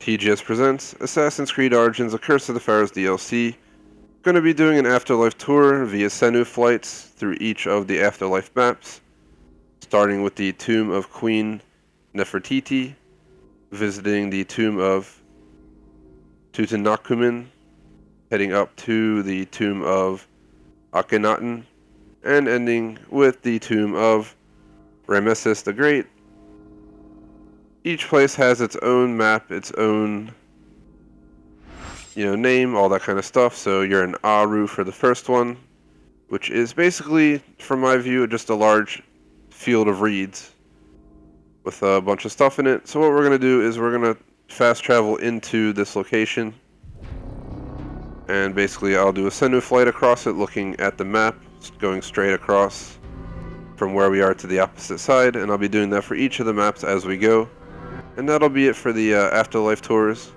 TGS presents Assassin's Creed Origins: A Curse of the Pharaohs DLC. Going to be doing an Afterlife tour via Senu flights through each of the Afterlife maps, starting with the tomb of Queen Nefertiti, visiting the tomb of Tutankhamun, heading up to the tomb of Akhenaten, and ending with the tomb of Ramesses the Great. Each place has its own map, its own name, all that kind of stuff. So you're in Aaru for the first one, which is basically, from my view, just a large field of reeds with a bunch of stuff in it. So what we're going to do is we're going to fast travel into this location, and basically I'll do a Senu flight across it, looking at the map, going straight across from where we are to the opposite side, and I'll be doing that for each of the maps as we go. And that'll be it for the Afterlife tours.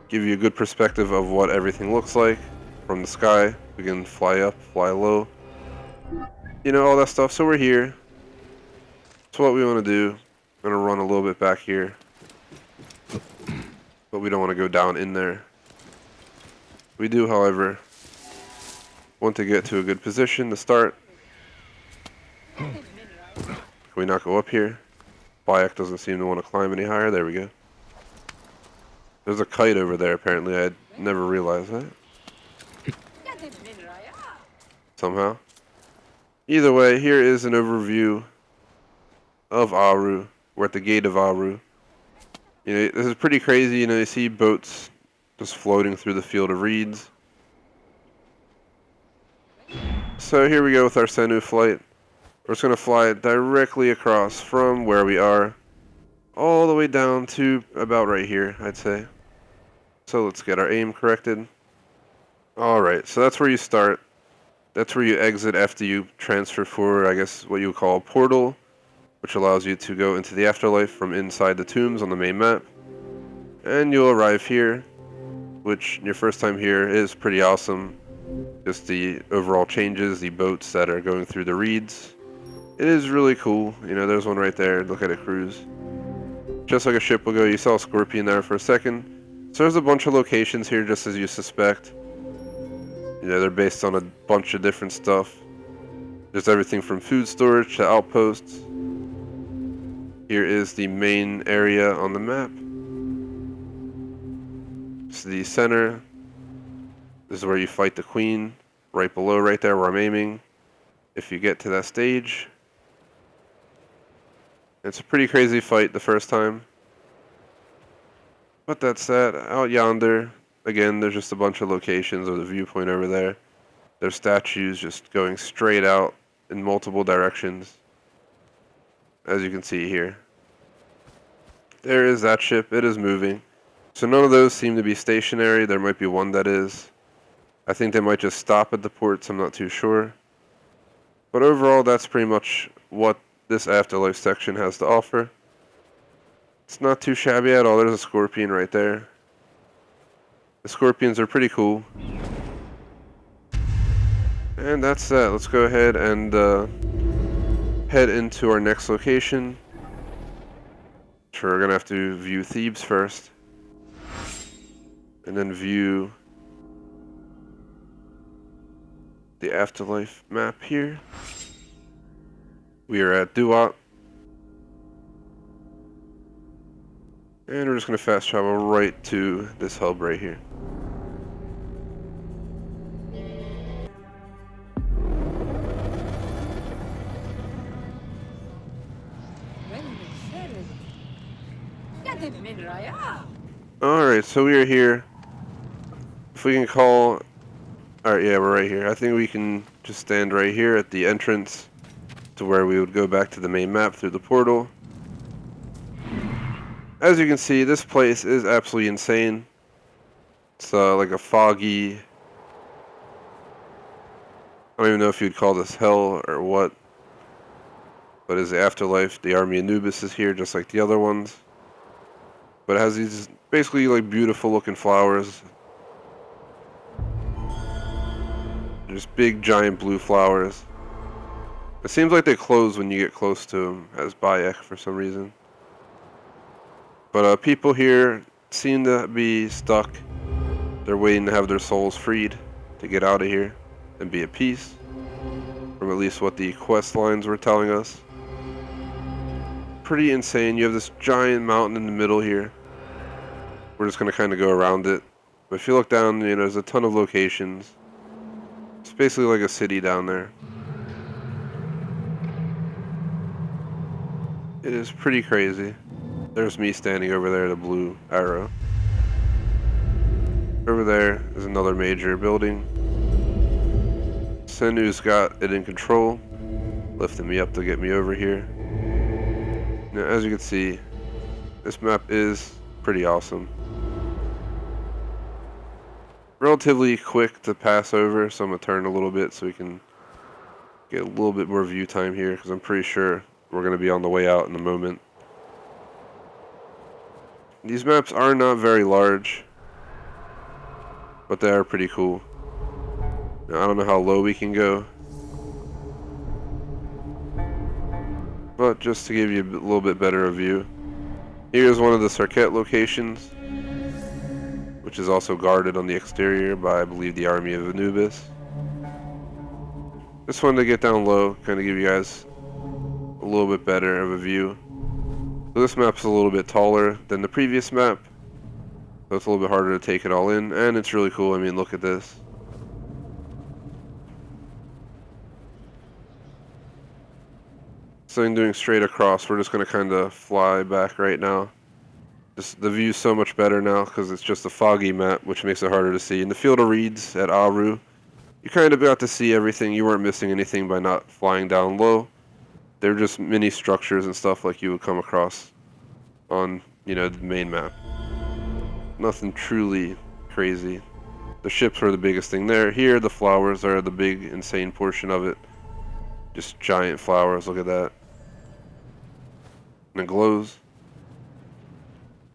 Give you a good perspective of what everything looks like from the sky. We can fly up, fly low, all that stuff. So we're here. So what we want to do, I'm going to run a little bit back here, but we don't want to go down in there. We do, however, want to get to a good position to start. Can we not go up here? Bayek doesn't seem to want to climb any higher. There we go. There's a kite over there, apparently. I never realized that. Somehow. Either way, here is an overview of Aaru. We're at the gate of Aaru. This is pretty crazy. You see boats just floating through the field of reeds. So here we go with our Senu flight. We're just going to fly directly across from where we are all the way down to about right here, I'd say. So let's get our aim corrected. Alright, so that's where you start. That's where you exit after you transfer for, I guess, what you would call a portal, which allows you to go into the afterlife from inside the tombs on the main map. And you'll arrive here, which your first time here is pretty awesome. Just the overall changes, the boats that are going through the reeds. It is really cool. There's one right there. Look at it cruise. Just like a ship will go. You saw a scorpion there for a second. So there's a bunch of locations here, just as you suspect. They're based on a bunch of different stuff. There's everything from food storage to outposts. Here is the main area on the map. It's the center. This is where you fight the queen. Right below, right there where I'm aiming. If you get to that stage. It's a pretty crazy fight the first time. But that's that. Out yonder, again, there's just a bunch of locations with a viewpoint over there. There's statues just going straight out in multiple directions, as you can see here. There is that ship. It is moving. So none of those seem to be stationary. There might be one that is. I think they might just stop at the ports. I'm not too sure. But overall, that's pretty much what this Afterlife section has to offer. It's not too shabby at all. There's a scorpion right there. The scorpions are pretty cool. And that's that. Let's go ahead and head into our next location. Sure, we're going to have to view Thebes first. And then view the Afterlife map here. We are at Duat. And we're just going to fast travel right to this hub right here. Alright, so we are here. If we can call... Alright, yeah, we're right here. I think we can just stand right here at the entrance to where we would go back to the main map through the portal. As you can see, this place is absolutely insane. It's like a foggy... I don't even know if you'd call this hell or what. But it's the Afterlife. The Army Anubis is here just like the other ones. But it has these basically like beautiful looking flowers. Just big giant blue flowers. It seems like they close when you get close to them, as Bayek for some reason. But people here seem to be stuck. They're waiting to have their souls freed to get out of here and be at peace, from at least what the quest lines were telling us. Pretty insane. You have this giant mountain in the middle here. We're just going to kind of go around it. But if you look down, there's a ton of locations. It's basically like a city down there. It is pretty crazy. There's me standing over there, the blue arrow. Over there is another major building. Senu's got it in control, lifting me up to get me over here. Now, as you can see, this map is pretty awesome. Relatively quick to pass over, so I'm going to turn a little bit so we can get a little bit more view time here, because I'm pretty sure we're going to be on the way out in a moment. These maps are not very large, but they are pretty cool. Now, I don't know how low we can go, but just to give you a little bit better of view, here's one of the Sarket locations, which is also guarded on the exterior by, I believe, the army of Anubis. Just wanted to get down low, kind of give you guys a little bit better of a view. So this map's a little bit taller than the previous map, so it's a little bit harder to take it all in, and it's really cool. I mean, look at this. So I'm doing straight across. We're just going to kind of fly back right now. Just the view's so much better now because it's just a foggy map, which makes it harder to see. In the field of reeds at Aaru, you kind of got to see everything. You weren't missing anything by not flying down low. They're just mini structures and stuff like you would come across on, the main map. Nothing truly crazy. The ships are the biggest thing there. Here, the flowers are the big, insane portion of it. Just giant flowers, look at that. And it glows.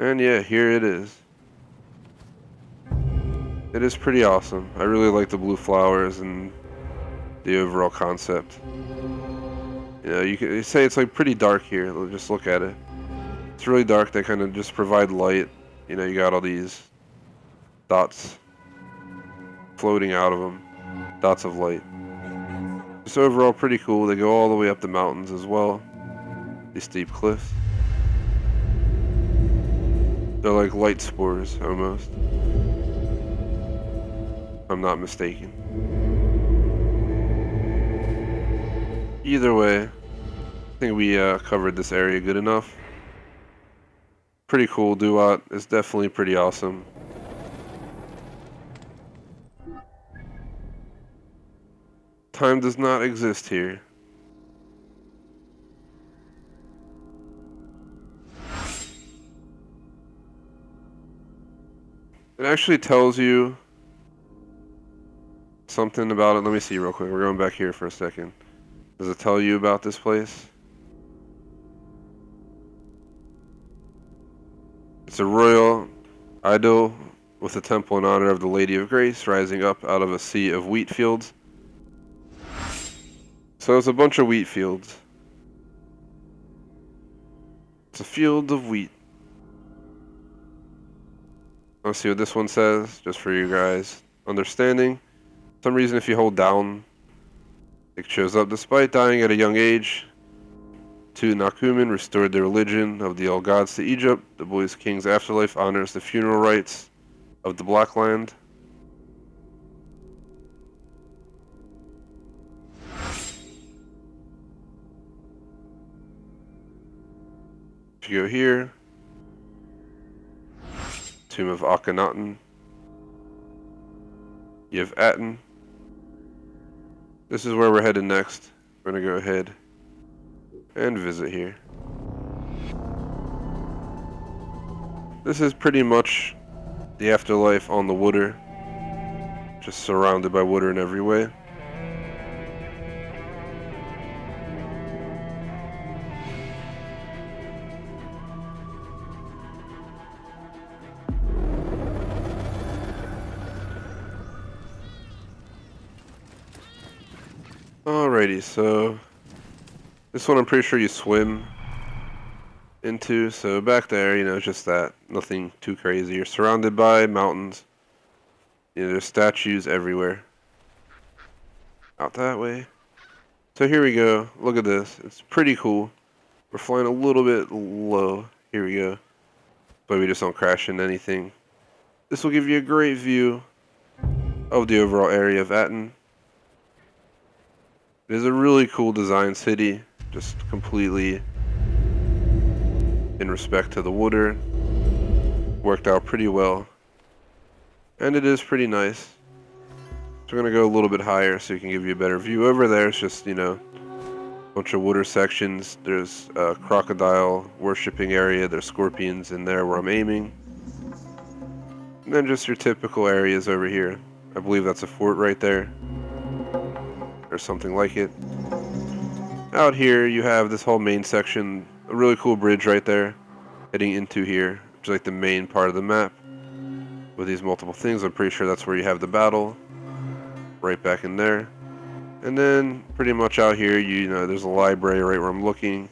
And yeah, here it is. It is pretty awesome. I really like the blue flowers and the overall concept. You can say it's like pretty dark here. Just look at it. It's really dark. They kind of just provide light. You got all these dots floating out of them. Dots of light. Just overall pretty cool. They go all the way up the mountains as well. These steep cliffs. They're like light spores, almost. If I'm not mistaken. Either way, I think we covered this area good enough. Pretty cool. Duat is definitely pretty awesome. Time does not exist here. It actually tells you something about it. Let me see real quick. We're going back here for a second. Does it tell you about this place? It's a royal idol with a temple in honor of the Lady of Grace rising up out of a sea of wheat fields. So it's a bunch of wheat fields. It's a field of wheat. Let's see what this one says, just for you guys understanding. For some reason, if you hold down, it shows up. Despite dying at a young age, Nakumin restored the religion of the old gods to Egypt. The boy's king's afterlife honors the funeral rites of the Black Land. If you go here, Tomb of Akhenaten. You have Aten. This is where we're headed next. We're gonna go ahead and visit here. This is pretty much the afterlife on the water. Just surrounded by water in every way. Alrighty, so this one I'm pretty sure you swim. into. So back there, just that. Nothing too crazy. You're surrounded by mountains. There's statues everywhere. Out that way. So here we go. Look at this. It's pretty cool. We're flying a little bit low. Here we go. But we just don't crash into anything. This will give you a great view of the overall area of Aten. It is a really cool design city. Just completely in respect to the water. Worked out pretty well. And it is pretty nice. So we're going to go a little bit higher so you can give you a better view. Over there it's just, a bunch of water sections. There's a crocodile worshipping area. There's scorpions in there where I'm aiming. And then just your typical areas over here. I believe that's a fort right there. Or something like it. Out here you have this whole main section. A really cool bridge right there. Heading into here. Which is like the main part of the map. With these multiple things. I'm pretty sure that's where you have the battle. Right back in there. And then pretty much out here, there's a library right where I'm looking.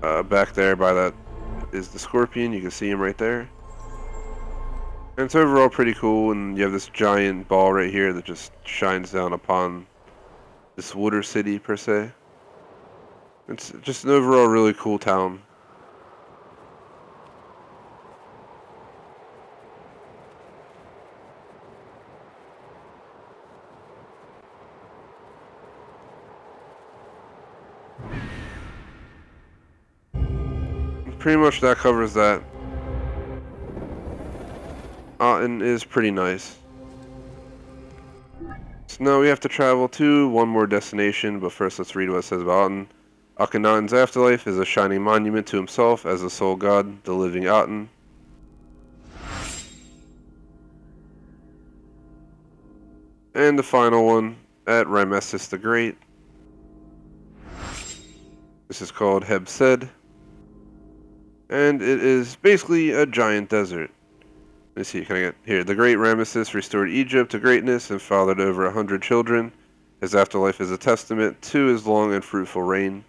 Back there by that is the scorpion. You can see him right there. And it's overall pretty cool. And you have this giant ball right here that just shines down upon this water city per se. It's just an overall really cool town. Pretty much that covers that. Aten is pretty nice. So now we have to travel to one more destination, but first let's read what it says about Aten. Akhenaten's afterlife is a shining monument to himself as the sole god, the living Aten. And the final one, at Ramesses the Great. This is called Hebsed. And it is basically a giant desert. Let me see, can I get here? The great Ramesses restored Egypt to greatness and fathered over 100 children. His afterlife is a testament to his long and fruitful reign.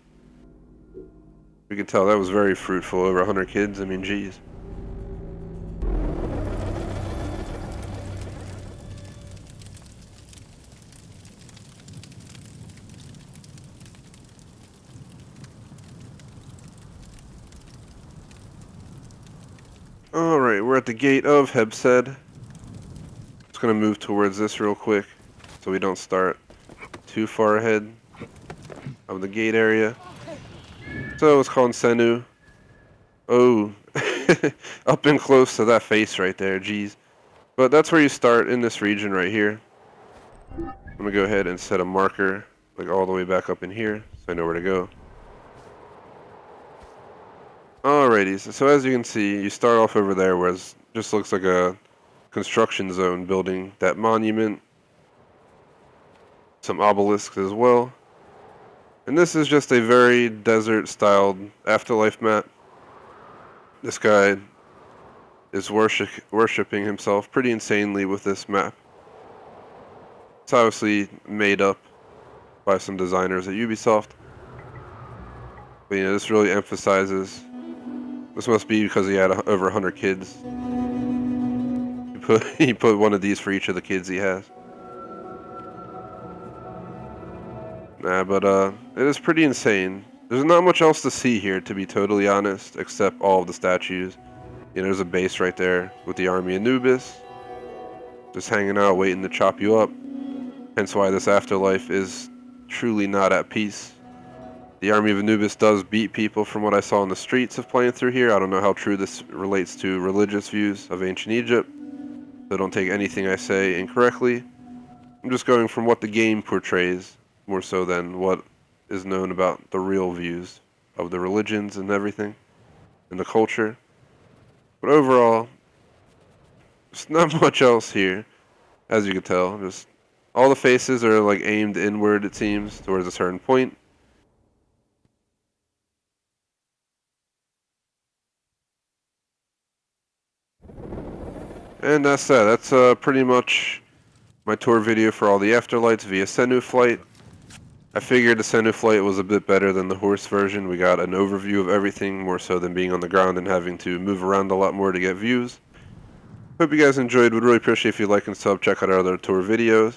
We can tell that was very fruitful, over 100 kids, I mean, geez. Alright, we're at the gate of Hebsed. Just gonna move towards this real quick so we don't start too far ahead of the gate area. So it's called Senu. Oh, up and close to that face right there, geez. But that's where you start in this region right here. I'm gonna go ahead and set a marker like all the way back up in here so I know where to go. Alrighty, so as you can see, you start off over there where it just looks like a construction zone building that monument. Some obelisks as well. And this is just a very desert-styled afterlife map. This guy is worshipping himself pretty insanely with this map. It's obviously made up by some designers at Ubisoft. But this really emphasizes. This must be because he had over 100 kids. He put one of these for each of the kids he has. Nah, but it is pretty insane. There's not much else to see here, to be totally honest, except all of the statues. There's a base right there with the army of Anubis, just hanging out, waiting to chop you up. Hence why this afterlife is truly not at peace. The army of Anubis does beat people from what I saw in the streets of playing through here. I don't know how true this relates to religious views of ancient Egypt, so don't take anything I say incorrectly. I'm just going from what the game portrays, more so than what is known about the real views of the religions and everything, and the culture. But overall, there's not much else here, as you can tell. Just all the faces are like aimed inward, it seems, towards a certain point. And that's that. That's pretty much my tour video for all the afterlights via Senu flight. I figured the Senu flight was a bit better than the horse version. We got an overview of everything, more so than being on the ground and having to move around a lot more to get views. Hope you guys enjoyed. Would really appreciate if you like and sub. Check out our other tour videos.